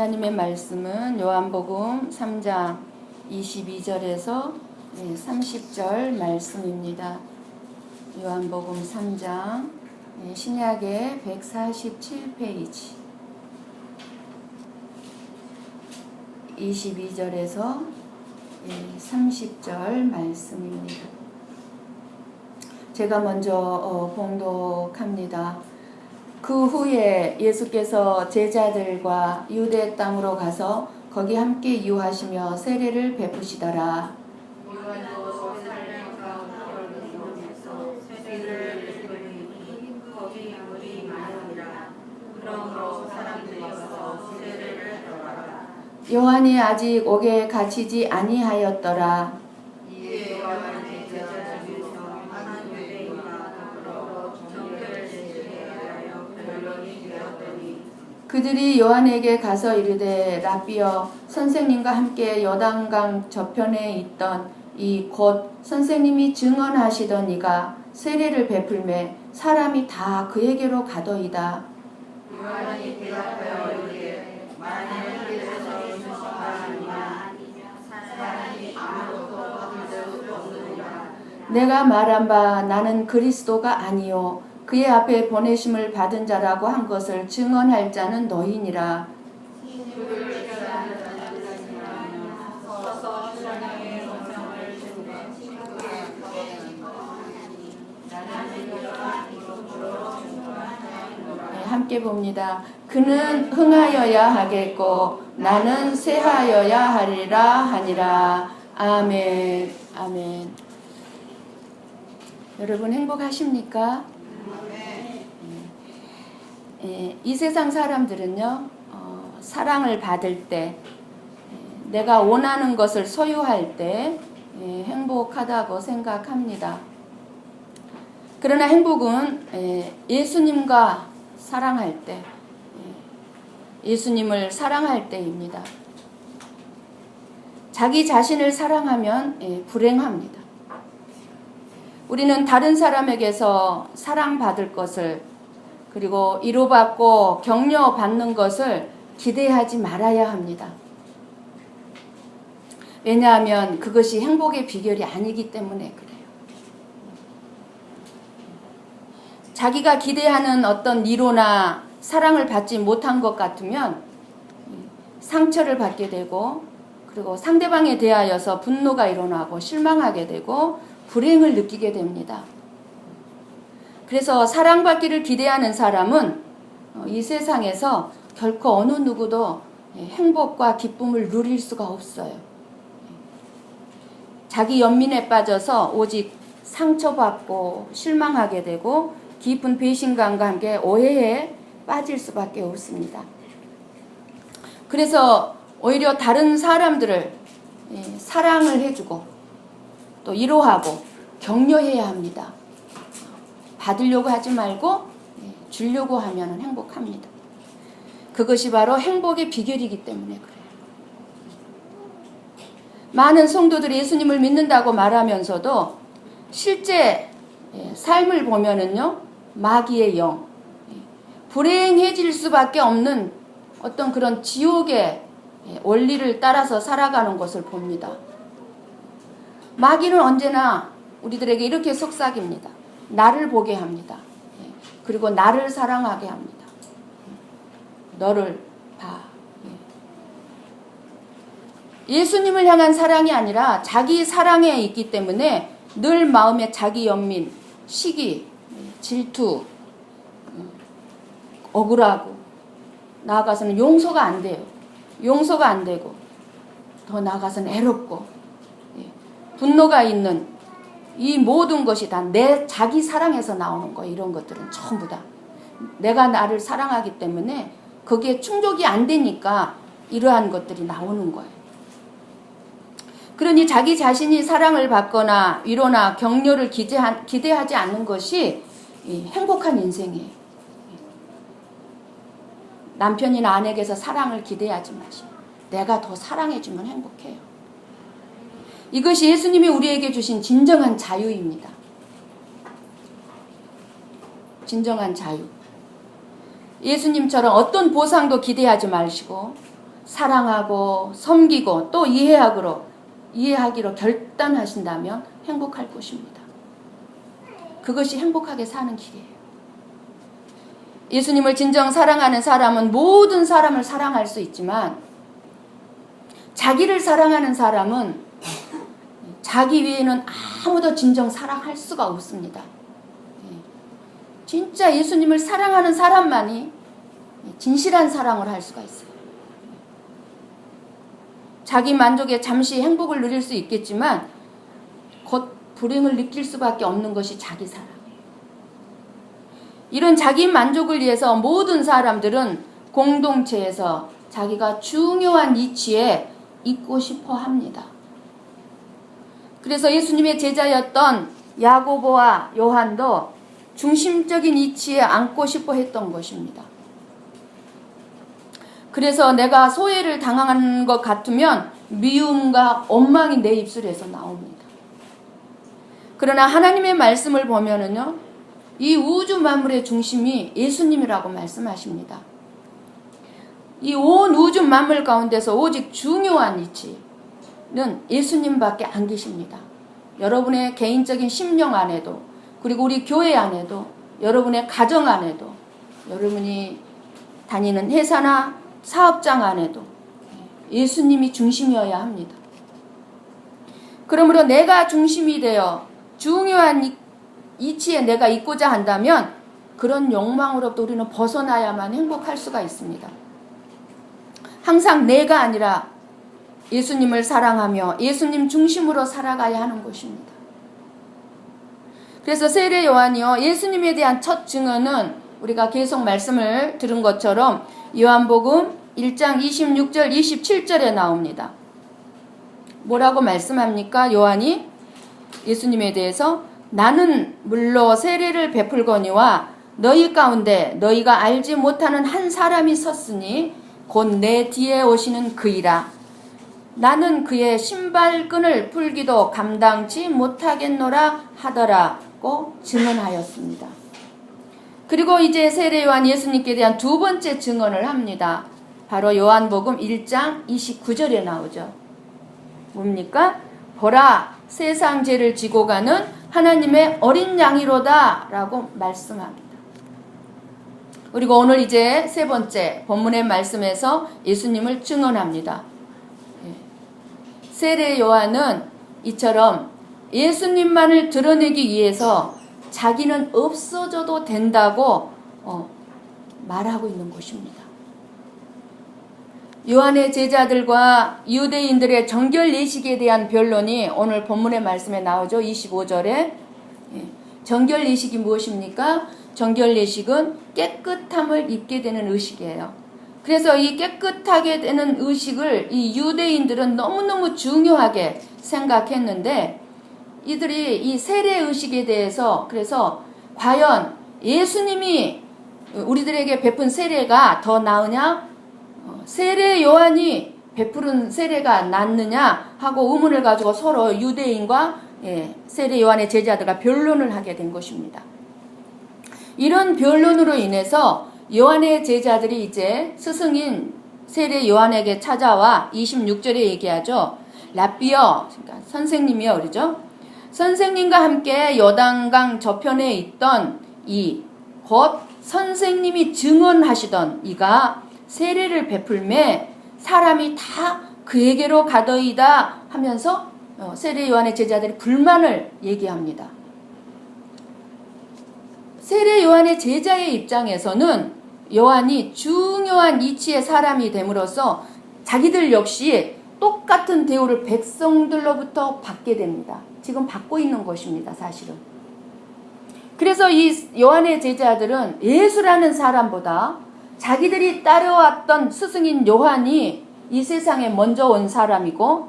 하나님의 말씀은 요한복음 3장 22절에서 30절 말씀입니다. 요한복음 3장 신약의 147페이지 22절에서 30절 말씀입니다. 제가 먼저 봉독합니다. 그 후에 예수께서 제자들과 유대 땅으로 가서 거기 함께 유하시며 세례를 베푸시더라. 요한이 아직 옥에 갇히지 아니하였더라. 그들이 요한에게 가서 이르되 라비여, 선생님과 함께 요단강 저편에 있던 이 곧 선생님이 증언하시던 이가 세례를 베풀매 사람이 다 그에게로 가더이다. 요한이 대답하여 이르되 만일 그에서 인수가 아니냐 사람이 아무것도 얻을 수 없느니라. 내가 말한 바 나는 그리스도가 아니요 그의 앞에 보내심을 받은 자라고 한 것을 증언할 자는 너희니라. 함께 봅니다. 그는 흥하여야 하겠고 나는 쇠하여야 하리라 하니라. 아멘. 아멘. 여러분 행복하십니까? 이 세상 사람들은요, 사랑을 받을 때, 내가 원하는 것을 소유할 때 행복하다고 생각합니다. 그러나 행복은 예수님과 사랑할 때, 예수님을 사랑할 때입니다. 자기 자신을 사랑하면 불행합니다. 우리는 다른 사람에게서 사랑받을 것을 그리고 위로받고 격려받는 것을 기대하지 말아야 합니다. 왜냐하면 그것이 행복의 비결이 아니기 때문에 그래요. 자기가 기대하는 어떤 위로나 사랑을 받지 못한 것 같으면 상처를 받게 되고 그리고 상대방에 대하여서 분노가 일어나고 실망하게 되고 불행을 느끼게 됩니다. 그래서 사랑받기를 기대하는 사람은 이 세상에서 결코 어느 누구도 행복과 기쁨을 누릴 수가 없어요. 자기 연민에 빠져서 오직 상처받고 실망하게 되고 깊은 배신감과 함께 오해에 빠질 수밖에 없습니다. 그래서 오히려 다른 사람들을 사랑을 해주고 또 위로하고 격려해야 합니다. 받으려고 하지 말고 주려고 하면 행복합니다. 그것이 바로 행복의 비결이기 때문에 그래요. 많은 성도들이 예수님을 믿는다고 말하면서도 실제 삶을 보면은요, 마귀의 영, 불행해질 수밖에 없는 어떤 그런 지옥의 원리를 따라서 살아가는 것을 봅니다. 마귀는 언제나 우리들에게 이렇게 속삭입니다. 나를 보게 합니다. 그리고 나를 사랑하게 합니다. 너를 봐. 예수님을 향한 사랑이 아니라 자기 사랑에 있기 때문에 늘 마음에 자기 연민, 시기, 질투, 억울하고 나아가서는 용서가 안 돼요. 용서가 안 되고 더 나아가서는 애롭고 분노가 있는 이 모든 것이 다 내 자기 사랑에서 나오는 거예요. 이런 것들은 전부 다 내가 나를 사랑하기 때문에 거기에 충족이 안 되니까 이러한 것들이 나오는 거예요. 그러니 자기 자신이 사랑을 받거나 위로나 격려를 기대하지 않는 것이 행복한 인생이에요. 남편이나 아내에게서 사랑을 기대하지 마시고 내가 더 사랑해주면 행복해요. 이것이 예수님이 우리에게 주신 진정한 자유입니다. 진정한 자유. 예수님처럼 어떤 보상도 기대하지 마시고 사랑하고 섬기고 또 이해하기로 결단하신다면 행복할 것입니다. 그것이 행복하게 사는 길이에요. 예수님을 진정 사랑하는 사람은 모든 사람을 사랑할 수 있지만 자기를 사랑하는 사람은 자기 외에는 아무도 진정 사랑할 수가 없습니다. 진짜 예수님을 사랑하는 사람만이 진실한 사랑을 할 수가 있어요. 자기 만족에 잠시 행복을 누릴 수 있겠지만 곧 불행을 느낄 수밖에 없는 것이 자기 사랑이에요. 이런 자기 만족을 위해서 모든 사람들은 공동체에서 자기가 중요한 위치에 있고 싶어 합니다. 그래서 예수님의 제자였던 야고보와 요한도 중심적인 위치에 앉고 싶어 했던 것입니다. 그래서 내가 소외를 당하는 것 같으면 미움과 원망이 내 입술에서 나옵니다. 그러나 하나님의 말씀을 보면은요, 이 우주 만물의 중심이 예수님이라고 말씀하십니다. 이 온 우주 만물 가운데서 오직 중요한 위치는 예수님밖에 안 계십니다. 여러분의 개인적인 심령 안에도, 그리고 우리 교회 안에도, 여러분의 가정 안에도, 여러분이 다니는 회사나 사업장 안에도 예수님이 중심이어야 합니다. 그러므로 내가 중심이 되어 중요한 이치에 내가 있고자 한다면 그런 욕망으로부터 우리는 벗어나야만 행복할 수가 있습니다. 항상 내가 아니라 예수님을 사랑하며 예수님 중심으로 살아가야 하는 것입니다. 그래서 세례 요한이요, 예수님에 대한 첫 증언은 우리가 계속 말씀을 들은 것처럼 요한복음 1장 26절 27절에 나옵니다. 뭐라고 말씀합니까? 요한이 예수님에 대해서 나는 물로 세례를 베풀거니와 너희 가운데 너희가 알지 못하는 한 사람이 섰으니 곧 내 뒤에 오시는 그이라. 나는 그의 신발끈을 풀기도 감당치 못하겠노라 하더라고 증언하였습니다. 그리고 이제 세례 요한 예수님께 대한 두 번째 증언을 합니다. 바로 요한복음 1장 29절에 나오죠. 뭡니까? 보라, 세상 죄를 지고 가는 하나님의 어린 양이로다 라고 말씀합니다. 그리고 오늘 이제 세 번째 본문의 말씀에서 예수님을 증언합니다. 세례 요한은 이처럼 예수님만을 드러내기 위해서 자기는 없어져도 된다고 말하고 있는 것입니다. 요한의 제자들과 유대인들의 정결 예식에 대한 변론이 오늘 본문의 말씀에 나오죠. 25절에. 정결 예식이 무엇입니까? 정결 예식은 깨끗함을 입게 되는 의식이에요. 그래서 이 깨끗하게 되는 의식을 이 유대인들은 너무너무 중요하게 생각했는데 이들이 이 세례 의식에 대해서 그래서 과연 예수님이 우리들에게 베푼 세례가 더 나으냐? 세례 요한이 베푸른 세례가 낫느냐 하고 의문을 가지고 서로 유대인과 세례 요한의 제자들과 변론을 하게 된 것입니다. 이런 변론으로 인해서 요한의 제자들이 이제 스승인 세례 요한에게 찾아와 26절에 얘기하죠. 랍비여, 그러니까 선생님이요, 그러죠? 선생님과 함께 요단강 저편에 있던 곧 선생님이 증언하시던 이가 세례를 베풀매 사람이 다 그에게로 가더이다 하면서 세례 요한의 제자들이 불만을 얘기합니다. 세례 요한의 제자의 입장에서는 요한이 중요한 이치의 사람이 됨으로써 자기들 역시 똑같은 대우를 백성들로부터 받게 됩니다. 지금 받고 있는 것입니다, 사실은. 그래서 이 요한의 제자들은 예수라는 사람보다 자기들이 따라왔던 스승인 요한이 이 세상에 먼저 온 사람이고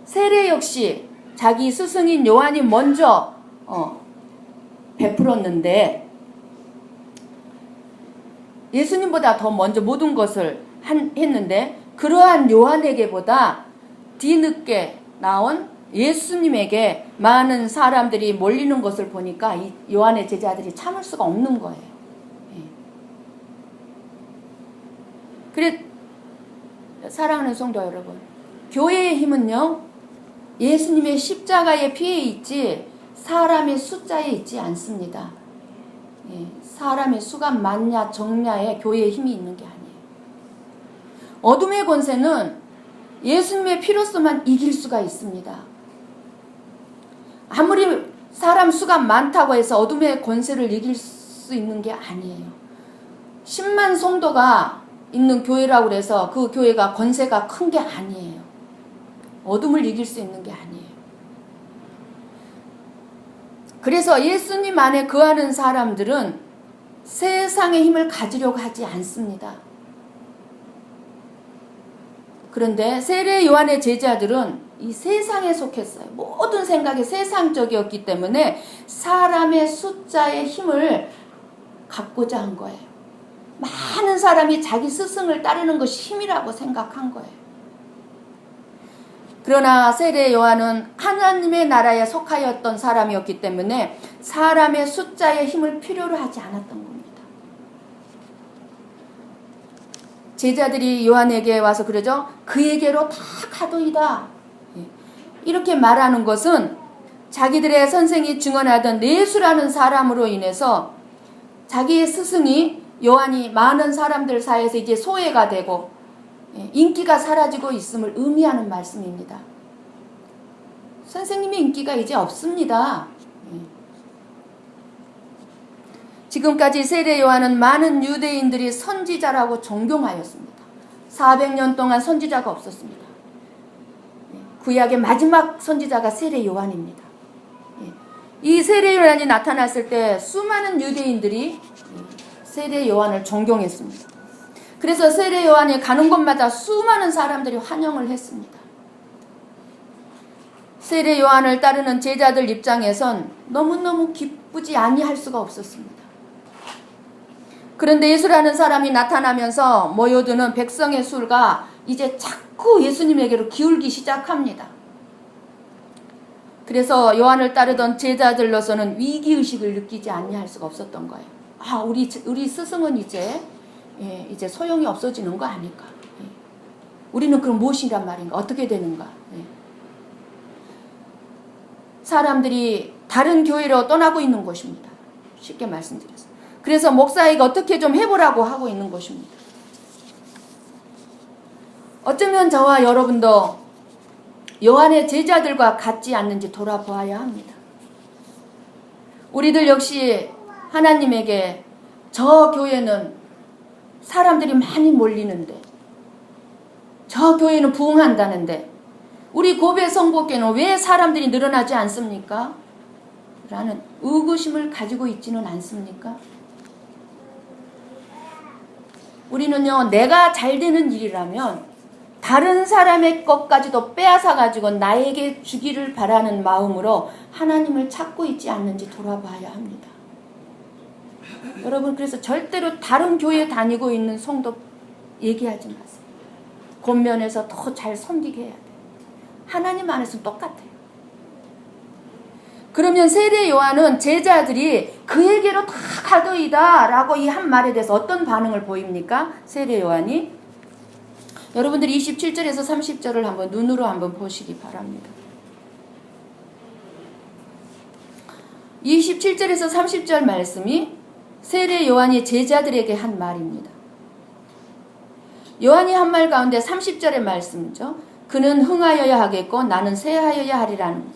세례 역시 자기 스승인 요한이 먼저 베풀었는데 예수님보다 더 먼저 모든 것을 했는데 그러한 요한에게보다 뒤늦게 나온 예수님에게 많은 사람들이 몰리는 것을 보니까 이 요한의 제자들이 참을 수가 없는 거예요. 그래 사랑하는 성도 여러분, 교회의 힘은요, 예수님의 십자가의 피에 있지 사람의 숫자에 있지 않습니다. 사람의 수가 많냐 적냐에 교회의 힘이 있는 게 아니에요. 어둠의 권세는 예수님의 피로서만 이길 수가 있습니다. 아무리 사람 수가 많다고 해서 어둠의 권세를 이길 수 있는 게 아니에요. 10만 성도가 있는 교회라고 해서 그 교회가 권세가 큰 게 아니에요. 어둠을 이길 수 있는 게 아니에요. 그래서 예수님 안에 거하는 사람들은 세상의 힘을 가지려고 하지 않습니다. 그런데 세례 요한의 제자들은 이 세상에 속했어요. 모든 생각이 세상적이었기 때문에 사람의 숫자의 힘을 갖고자 한 거예요. 많은 사람이 자기 스승을 따르는 것이 힘이라고 생각한 거예요. 그러나 세례 요한은 하나님의 나라에 속하였던 사람이었기 때문에 사람의 숫자의 힘을 필요로 하지 않았던 겁니다. 제자들이 요한에게 와서 그러죠. 그에게로 다 가도이다. 이렇게 말하는 것은 자기들의 선생이 증언하던 예수라는 사람으로 인해서 자기의 스승이 요한이 많은 사람들 사이에서 이제 소외가 되고 인기가 사라지고 있음을 의미하는 말씀입니다. 선생님의 인기가 이제 없습니다. 지금까지 세례 요한은 많은 유대인들이 선지자라고 존경하였습니다. 400년 동안 선지자가 없었습니다. 구약의 마지막 선지자가 세례 요한입니다. 이 세례 요한이 나타났을 때 수많은 유대인들이 세례 요한을 존경했습니다. 그래서 세례 요한이 가는 곳마다 수많은 사람들이 환영을 했습니다. 세례 요한을 따르는 제자들 입장에선 너무너무 기쁘지 아니할 수가 없었습니다. 그런데 예수라는 사람이 나타나면서 모여드는 백성의 수가 이제 자꾸 예수님에게로 기울기 시작합니다. 그래서 요한을 따르던 제자들로서는 위기의식을 느끼지 아니할 수가 없었던 거예요. 아, 우리 스승은 이제 소용이 없어지는 거 아닐까? 우리는 그럼 무엇이란 말인가? 어떻게 되는가? 사람들이 다른 교회로 떠나고 있는 것입니다. 쉽게 말씀드려서. 그래서 목사에게 어떻게 좀 해보라고 하고 있는 것입니다. 어쩌면 저와 여러분도 요한의 제자들과 같지 않는지 돌아보아야 합니다. 우리들 역시 하나님에게 저 교회는 사람들이 많이 몰리는데, 저 교회는 부흥한다는데 우리 고배 성복교는 왜 사람들이 늘어나지 않습니까? 라는 의구심을 가지고 있지는 않습니까? 우리는요, 내가 잘 되는 일이라면 다른 사람의 것까지도 빼앗아 가지고 나에게 주기를 바라는 마음으로 하나님을 찾고 있지 않는지 돌아봐야 합니다. 여러분, 그래서 절대로 다른 교회 다니고 있는 성도 얘기하지 마세요. 권면에서 더 잘 섬기게 해야 돼요. 하나님 안에서는 똑같아요. 그러면 세례 요한은 제자들이 그에게로 다 가도이다 라고 이 한 말에 대해서 어떤 반응을 보입니까? 세례 요한이. 여러분들이 27절에서 30절을 한번 눈으로 한번 보시기 바랍니다. 27절에서 30절 말씀이 세례 요한이 제자들에게 한 말입니다. 요한이 한 말 가운데 30절의 말씀이죠. 그는 흥하여야 하겠고 나는 쇠하여야 하리라는.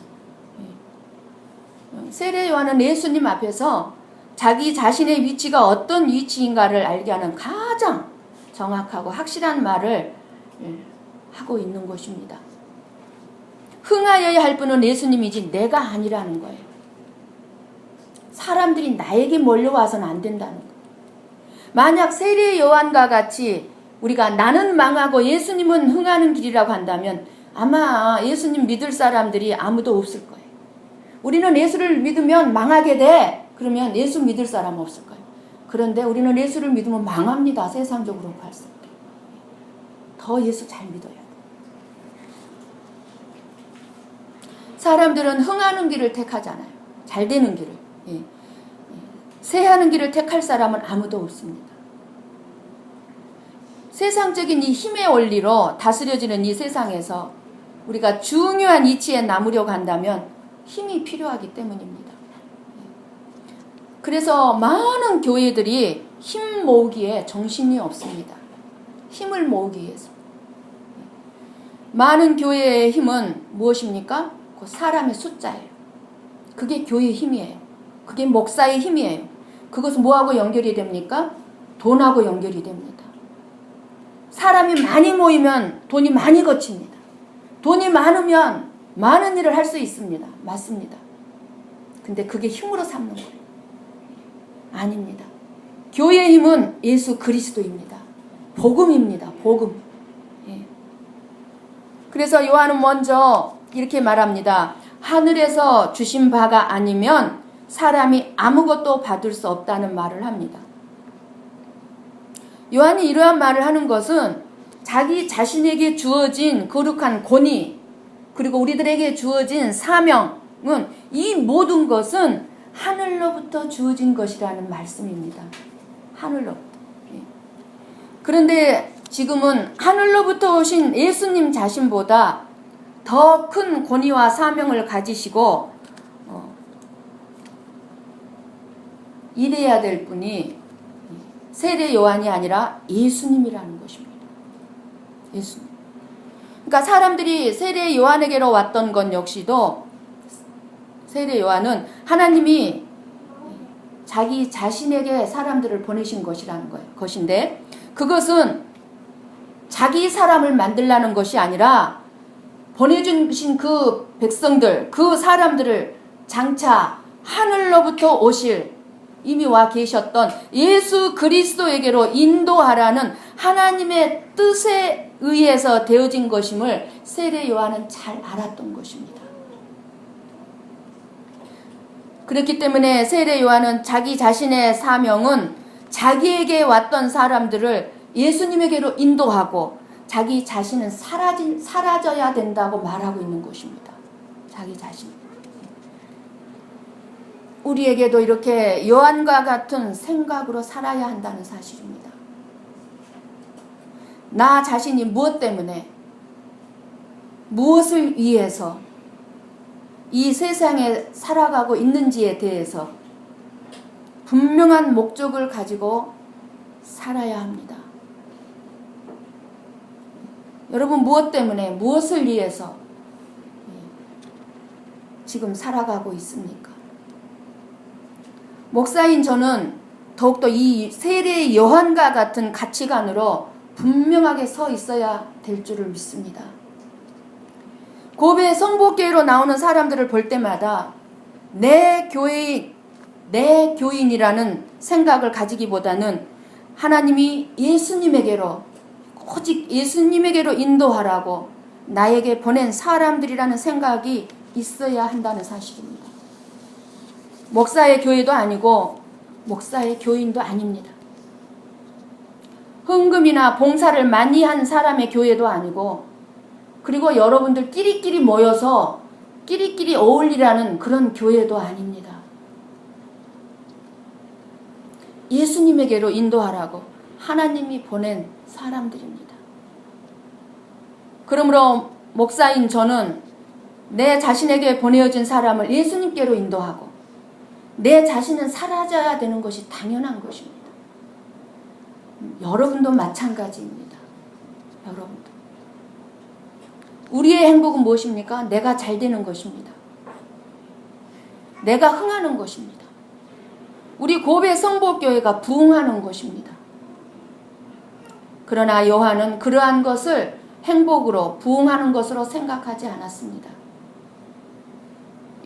세례 요한은 예수님 앞에서 자기 자신의 위치가 어떤 위치인가를 알게 하는 가장 정확하고 확실한 말을 하고 있는 것입니다. 흥하여야 할 분은 예수님이지 내가 아니라는 거예요. 사람들이 나에게 몰려와서는 안 된다는 거예요. 만약 세례 요한과 같이 우리가 나는 망하고 예수님은 흥하는 길이라고 한다면 아마 예수님 믿을 사람들이 아무도 없을 거예요. 우리는 예수를 믿으면 망하게 돼. 그러면 예수 믿을 사람 없을 거예요. 그런데 우리는 예수를 믿으면 망합니다. 세상적으로 봤을 때. 더 예수 잘 믿어야 돼. 사람들은 흥하는 길을 택하잖아요. 잘 되는 길을. 쇠하는 길을 택할 사람은 아무도 없습니다. 세상적인 이 힘의 원리로 다스려지는 이 세상에서 우리가 중요한 이치에 남으려고 한다면 힘이 필요하기 때문입니다. 그래서 많은 교회들이 힘 모으기에 정신이 없습니다. 힘을 모으기 위해서. 많은 교회의 힘은 무엇입니까? 그 사람의 숫자예요. 그게 교회의 힘이에요. 그게 목사의 힘이에요. 그것은 뭐하고 연결이 됩니까? 돈하고 연결이 됩니다. 사람이 많이 모이면 돈이 많이 거칩니다. 돈이 많으면 많은 일을 할 수 있습니다. 맞습니다. 근데 그게 힘으로 삼는 거예요. 아닙니다. 교회의 힘은 예수 그리스도입니다. 복음입니다. 복음. 예. 그래서 요한은 먼저 이렇게 말합니다. 하늘에서 주신 바가 아니면 사람이 아무것도 받을 수 없다는 말을 합니다. 요한이 이러한 말을 하는 것은 자기 자신에게 주어진 거룩한 권위, 그리고 우리들에게 주어진 사명은 이 모든 것은 하늘로부터 주어진 것이라는 말씀입니다. 하늘로부터. 그런데 지금은 하늘로부터 오신 예수님 자신보다 더 큰 권위와 사명을 가지시고 일해야 될 분이 세례 요한이 아니라 예수님이라는 것입니다. 예수님. 그러니까 사람들이 세례 요한에게로 왔던 것 역시도 세례 요한은 하나님이 자기 자신에게 사람들을 보내신 것이라는 거예요. 것인데 그것은 자기 사람을 만들라는 것이 아니라 보내주신 그 백성들, 그 사람들을 장차 하늘로부터 오실 이미 와 계셨던 예수 그리스도에게로 인도하라는 하나님의 뜻에 의해서 되어진 것임을 세례 요한은 잘 알았던 것입니다. 그렇기 때문에 세례 요한은 자기 자신의 사명은 자기에게 왔던 사람들을 예수님에게로 인도하고 자기 자신은 사라져야 된다고 말하고 있는 것입니다. 자기 자신. 우리에게도 이렇게 요한과 같은 생각으로 살아야 한다는 사실입니다. 나 자신이 무엇 때문에, 무엇을 위해서 이 세상에 살아가고 있는지에 대해서 분명한 목적을 가지고 살아야 합니다. 여러분 무엇 때문에, 무엇을 위해서 지금 살아가고 있습니까? 목사인 저는 더욱더 이 세례 요한과 같은 가치관으로 분명하게 서 있어야 될 줄을 믿습니다. 고베 성복교회로 나오는 사람들을 볼 때마다 내 교인이라는 생각을 가지기보다는 하나님이 예수님에게로 오직 예수님에게로 인도하라고 나에게 보낸 사람들이라는 생각이 있어야 한다는 사실입니다. 목사의 교회도 아니고 목사의 교인도 아닙니다. 헌금이나 봉사를 많이 한 사람의 교회도 아니고 그리고 여러분들 끼리끼리 모여서 끼리끼리 어울리라는 그런 교회도 아닙니다. 예수님에게로 인도하라고 하나님이 보낸 사람들입니다. 그러므로 목사인 저는 내 자신에게 보내어진 사람을 예수님께로 인도하고 내 자신은 사라져야 되는 것이 당연한 것입니다. 여러분도 마찬가지입니다. 여러분도. 우리의 행복은 무엇입니까? 내가 잘 되는 것입니다. 내가 흥하는 것입니다. 우리 고베 성복교회가 부흥하는 것입니다. 그러나 요한은 그러한 것을 행복으로 부흥하는 것으로 생각하지 않았습니다.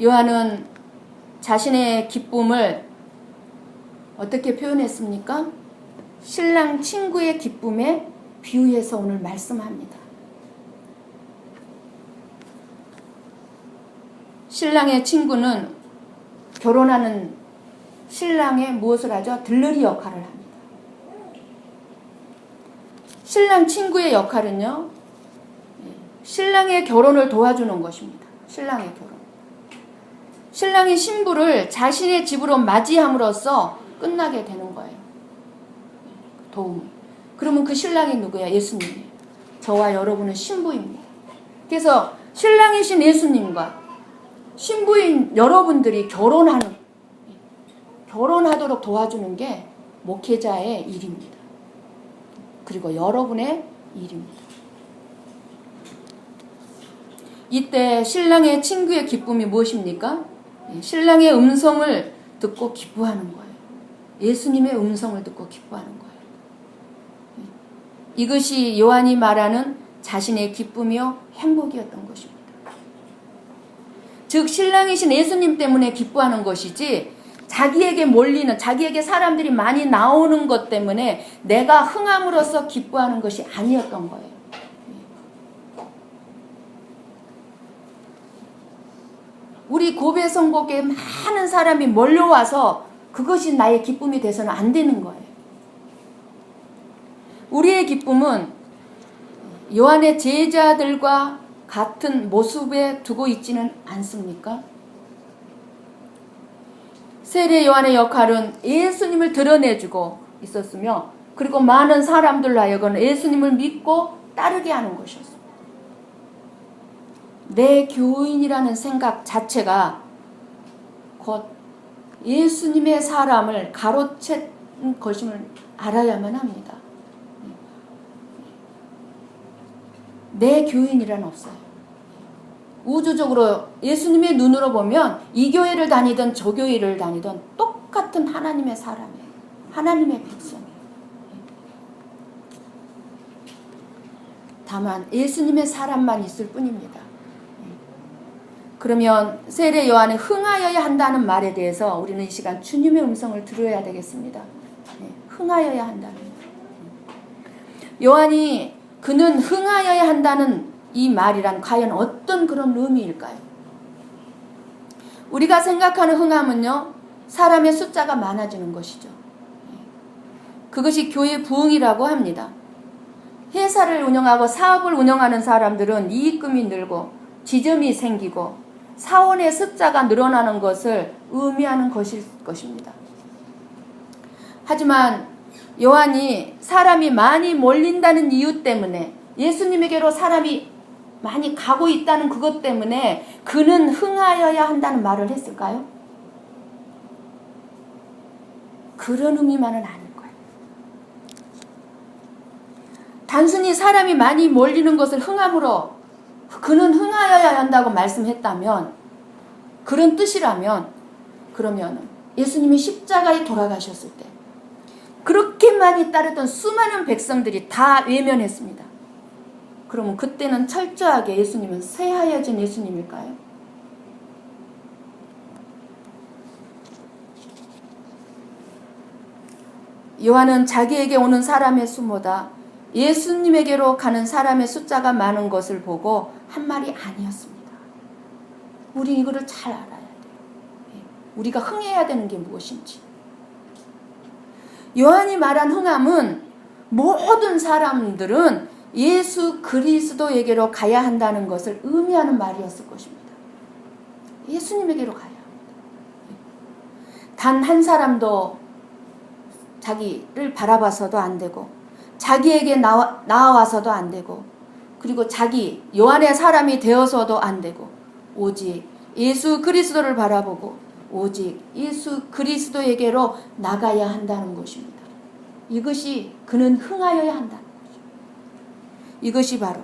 요한은 자신의 기쁨을 어떻게 표현했습니까? 신랑 친구의 기쁨에 비유해서 오늘 말씀합니다. 신랑의 친구는 결혼하는 신랑의 무엇을 하죠? 들러리 역할을 합니다. 신랑 친구의 역할은요, 신랑의 결혼을 도와주는 것입니다. 신랑의 결혼. 신랑이 신부를 자신의 집으로 맞이함으로써 끝나게 되는 거예요. 도움. 그러면 그 신랑이 누구야? 예수님이에요. 저와 여러분은 신부입니다. 그래서 신랑이신 예수님과 신부인 여러분들이 결혼하도록 도와주는 게 목회자의 일입니다. 그리고 여러분의 일입니다. 이때 신랑의 친구의 기쁨이 무엇입니까? 신랑의 음성을 듣고 기뻐하는 거예요. 예수님의 음성을 듣고 기뻐하는 거예요. 이것이 요한이 말하는 자신의 기쁨이요 행복이었던 것입니다. 즉 신랑이신 예수님 때문에 기뻐하는 것이지 자기에게 몰리는, 자기에게 사람들이 많이 나오는 것 때문에 내가 흥함으로써 기뻐하는 것이 아니었던 거예요. 우리 고배 선곡에 많은 사람이 몰려와서 그것이 나의 기쁨이 돼서는 안 되는 거예요. 우리의 기쁨은 요한의 제자들과 같은 모습에 두고 있지는 않습니까? 세례 요한의 역할은 예수님을 드러내주고 있었으며 그리고 많은 사람들로 하여금 예수님을 믿고 따르게 하는 것이었습니다. 내 교인이라는 생각 자체가 곧 예수님의 사람을 가로챈 것임을 알아야만 합니다. 내 교인이란 없어요. 우주적으로 예수님의 눈으로 보면 이 교회를 다니든 저 교회를 다니든 똑같은 하나님의 사람이에요. 하나님의 백성이에요. 다만 예수님의 사람만 있을 뿐입니다. 그러면 세례 요한이 흥하여야 한다는 말에 대해서 우리는 이 시간 주님의 음성을 들어야 되겠습니다. 흥하여야 한다는 요한이 그는 흥하여야 한다는 이 말이란 과연 어떤 그런 의미일까요? 우리가 생각하는 흥함은요, 사람의 숫자가 많아지는 것이죠. 그것이 교회 부흥이라고 합니다. 회사를 운영하고 사업을 운영하는 사람들은 이익금이 늘고 지점이 생기고 사원의 숫자가 늘어나는 것을 의미하는 것일 것입니다. 하지만 요한이 사람이 많이 몰린다는 이유 때문에 예수님에게로 사람이 많이 가고 있다는 그것 때문에 그는 흥하여야 한다는 말을 했을까요? 그런 의미만은 아닐 거예요. 단순히 사람이 많이 몰리는 것을 흥함으로 그는 흥하여야 한다고 말씀했다면, 그런 뜻이라면, 그러면 예수님이 십자가에 돌아가셨을 때 그렇게 많이 따르던 수많은 백성들이 다 외면했습니다. 그러면 그때는 철저하게 예수님은 새하여진 예수님일까요? 요한은 자기에게 오는 사람의 수보다 예수님에게로 가는 사람의 숫자가 많은 것을 보고 한 말이 아니었습니다. 우리 이거를 잘 알아야 돼요. 우리가 흥해야 되는 게 무엇인지. 요한이 말한 흥함은 모든 사람들은 예수 그리스도에게로 가야 한다는 것을 의미하는 말이었을 것입니다. 예수님에게로 가야 합니다. 단 한 사람도 자기를 바라봐서도 안 되고 자기에게 나와서도 안 되고 그리고 자기 요한의 사람이 되어서도 안 되고 오직 예수 그리스도를 바라보고 오직 예수 그리스도에게로 나가야 한다는 것입니다. 이것이 그는 흥하여야 한다는 것입니다. 이것이 바로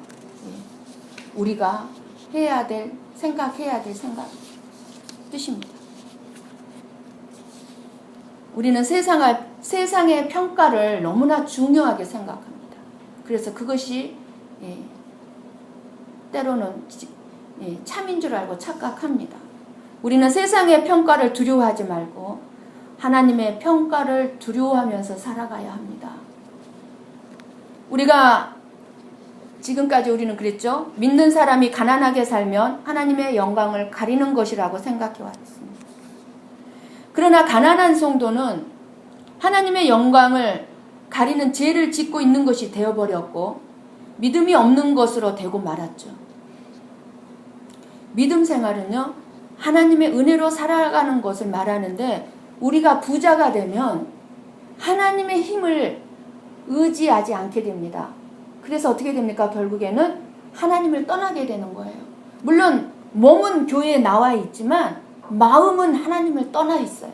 우리가 해야 될 생각해야 될 뜻입니다. 우리는 세상의 평가를 너무나 중요하게 생각합니다. 그래서 그것이 때로는 참인 줄 알고 착각합니다. 우리는 세상의 평가를 두려워하지 말고 하나님의 평가를 두려워하면서 살아가야 합니다. 우리가 지금까지 우리는 그랬죠. 믿는 사람이 가난하게 살면 하나님의 영광을 가리는 것이라고 생각해 왔습니다. 그러나 가난한 성도는 하나님의 영광을 가리는 죄를 짓고 있는 것이 되어버렸고 믿음이 없는 것으로 되고 말았죠. 믿음 생활은요, 하나님의 은혜로 살아가는 것을 말하는데 우리가 부자가 되면 하나님의 힘을 의지하지 않게 됩니다. 그래서 어떻게 됩니까? 결국에는 하나님을 떠나게 되는 거예요. 물론 몸은 교회에 나와 있지만 마음은 하나님을 떠나 있어요.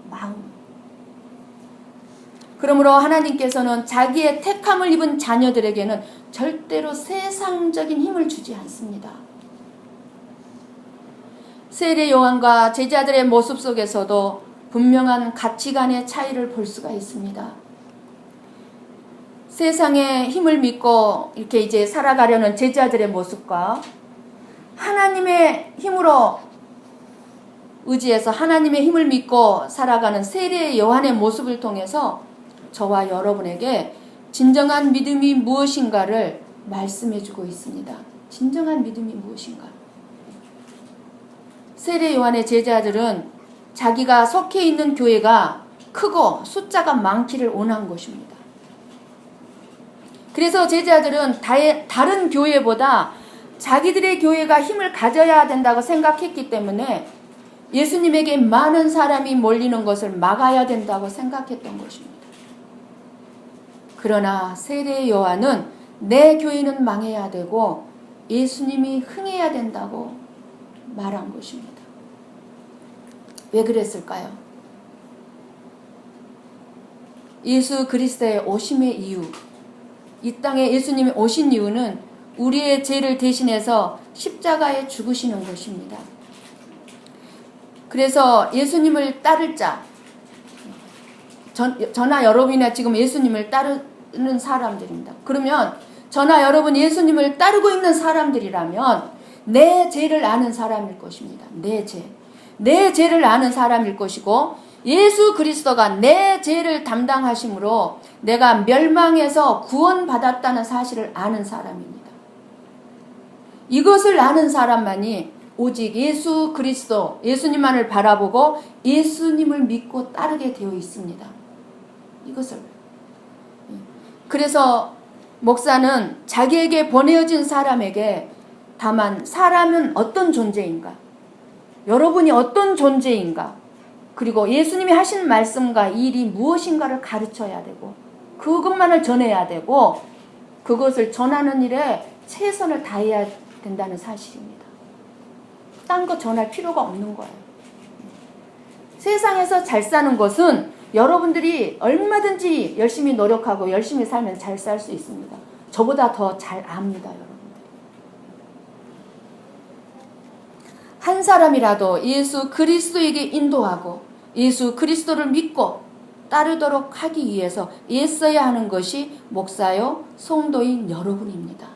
마음은. 그러므로 하나님께서는 자기의 택함을 입은 자녀들에게는 절대로 세상적인 힘을 주지 않습니다. 세례 요한과 제자들의 모습 속에서도 분명한 가치관의 차이를 볼 수가 있습니다. 세상의 힘을 믿고 이렇게 이제 살아가려는 제자들의 모습과 하나님의 힘으로 의지해서 하나님의 힘을 믿고 살아가는 세례 요한의 모습을 통해서 저와 여러분에게 진정한 믿음이 무엇인가를 말씀해 주고 있습니다. 진정한 믿음이 무엇인가? 세례 요한의 제자들은 자기가 속해 있는 교회가 크고 숫자가 많기를 원한 것입니다. 그래서 제자들은 다른 교회보다 자기들의 교회가 힘을 가져야 된다고 생각했기 때문에 예수님에게 많은 사람이 몰리는 것을 막아야 된다고 생각했던 것입니다. 그러나 세례 요한은 내 교회는 망해야 되고 예수님이 흥해야 된다고 말한 것입니다. 왜 그랬을까요? 예수 그리스도의 오심의 이유, 이 땅에 예수님이 오신 이유는 우리의 죄를 대신해서 십자가에 죽으시는 것입니다. 그래서 예수님을 따를 자, 저나 여러분이나 지금 예수님을 따르는 사람들입니다. 그러면 저나 여러분 예수님을 따르고 있는 사람들이라면 내 죄를 아는 사람일 것입니다. 내 죄를 아는 사람일 것이고 예수 그리스도가 내 죄를 담당하심으로 내가 멸망해서 구원받았다는 사실을 아는 사람입니다. 이것을 아는 사람만이 오직 예수 그리스도, 예수님만을 바라보고 예수님을 믿고 따르게 되어 있습니다. 이것을. 그래서 목사는 자기에게 보내어진 사람에게 다만 사람은 어떤 존재인가, 여러분이 어떤 존재인가, 그리고 예수님이 하신 말씀과 일이 무엇인가를 가르쳐야 되고 그것만을 전해야 되고 그것을 전하는 일에 최선을 다해야 된다는 사실입니다. 딴 거 전할 필요가 없는 거예요. 세상에서 잘 사는 것은 여러분들이 얼마든지 열심히 노력하고 열심히 살면 잘 살 수 있습니다. 저보다 더 잘 압니다, 여러분들. 한 사람이라도 예수 그리스도에게 인도하고 예수 그리스도를 믿고 따르도록 하기 위해서 애써야 하는 것이 목사요, 성도인 여러분입니다.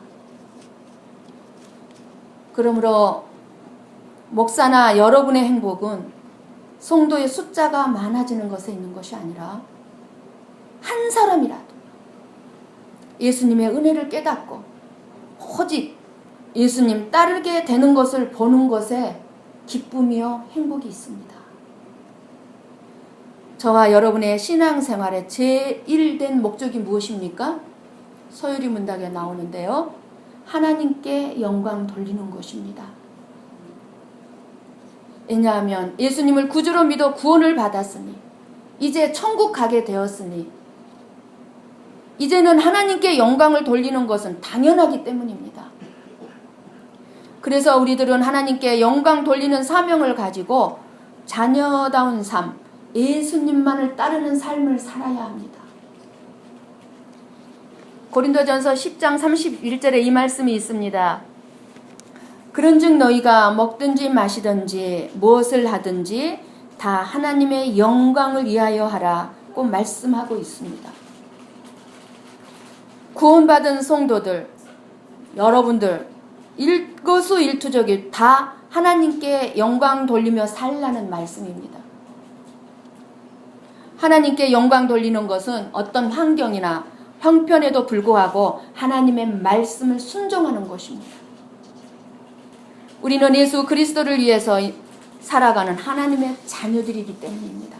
그러므로 목사나 여러분의 행복은 성도의 숫자가 많아지는 것에 있는 것이 아니라 한 사람이라도 예수님의 은혜를 깨닫고 오직 예수님 따르게 되는 것을 보는 것에 기쁨이요 행복이 있습니다. 저와 여러분의 신앙생활의 제1된 목적이 무엇입니까? 소유리 문답에 나오는데요. 하나님께 영광 돌리는 것입니다. 왜냐하면 예수님을 구주로 믿어 구원을 받았으니 이제 천국 가게 되었으니 이제는 하나님께 영광을 돌리는 것은 당연하기 때문입니다. 그래서 우리들은 하나님께 영광 돌리는 사명을 가지고 자녀다운 삶, 예수님만을 따르는 삶을 살아야 합니다. 고린도전서 10장 31절에 이 말씀이 있습니다. 그런즉 너희가 먹든지 마시든지 무엇을 하든지 다 하나님의 영광을 위하여 하라고 말씀하고 있습니다. 구원받은 성도들, 여러분들 일거수일투족이 다 하나님께 영광 돌리며 살라는 말씀입니다. 하나님께 영광 돌리는 것은 어떤 환경이나 형편에도 불구하고 하나님의 말씀을 순종하는 것입니다. 우리는 예수 그리스도를 위해서 살아가는 하나님의 자녀들이기 때문입니다.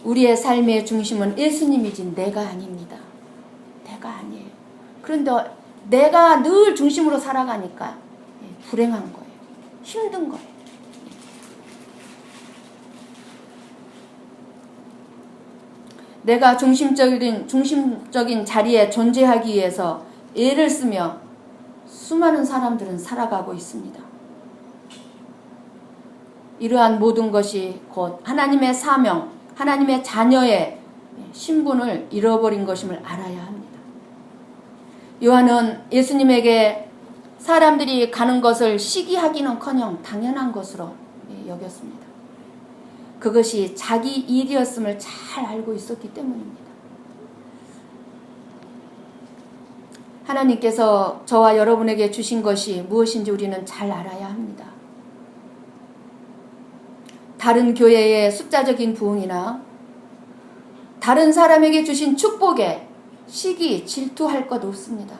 우리의 삶의 중심은 예수님이지 내가 아닙니다. 내가 아니에요. 그런데 내가 늘 중심으로 살아가니까 불행한 거예요. 힘든 거예요. 내가 중심적인 자리에 존재하기 위해서 애를 쓰며 수많은 사람들은 살아가고 있습니다. 이러한 모든 것이 곧 하나님의 사명, 하나님의 자녀의 신분을 잃어버린 것임을 알아야 합니다. 요한은 예수님에게 사람들이 가는 것을 시기하기는커녕 당연한 것으로 여겼습니다. 그것이 자기 일이었음을 잘 알고 있었기 때문입니다. 하나님께서 저와 여러분에게 주신 것이 무엇인지 우리는 잘 알아야 합니다. 다른 교회의 숫자적인 부흥이나 다른 사람에게 주신 축복에 시기, 질투할 것 없습니다.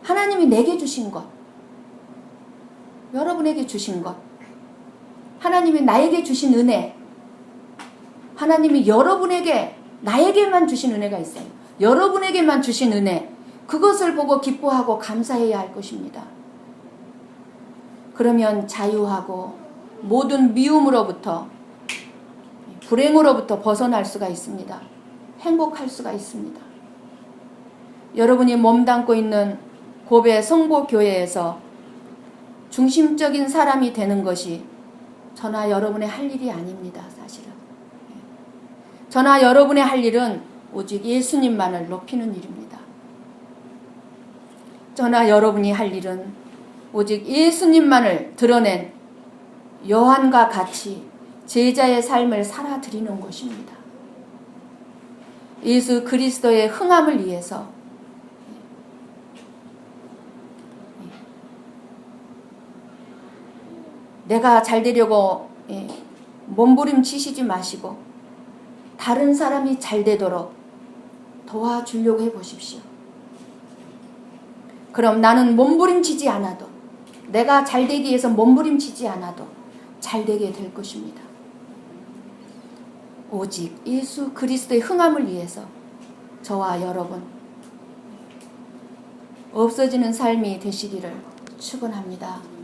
하나님이 내게 주신 것, 여러분에게 주신 것, 하나님이 나에게 주신 은혜, 하나님이 여러분에게, 나에게만 주신 은혜가 있어요. 여러분에게만 주신 은혜, 그것을 보고 기뻐하고 감사해야 할 것입니다. 그러면 자유하고 모든 미움으로부터, 불행으로부터 벗어날 수가 있습니다. 행복할 수가 있습니다. 여러분이 몸담고 있는 고베 성보교회에서 중심적인 사람이 되는 것이 저나 여러분의 할 일이 아닙니다. 사실은. 저나 여러분의 할 일은 오직 예수님만을 높이는 일입니다. 저나 여러분이 할 일은 오직 예수님만을 드러낸 요한과 같이 제자의 삶을 살아드리는 것입니다. 예수 그리스도의 흥함을 위해서 내가 잘 되려고 몸부림치시지 마시고 다른 사람이 잘 되도록 도와주려고 해보십시오. 그럼 나는 몸부림치지 않아도, 내가 잘 되기 위해서 몸부림치지 않아도 잘 되게 될 것입니다. 오직 예수 그리스도의 흥함을 위해서 저와 여러분 없어지는 삶이 되시기를 축원합니다.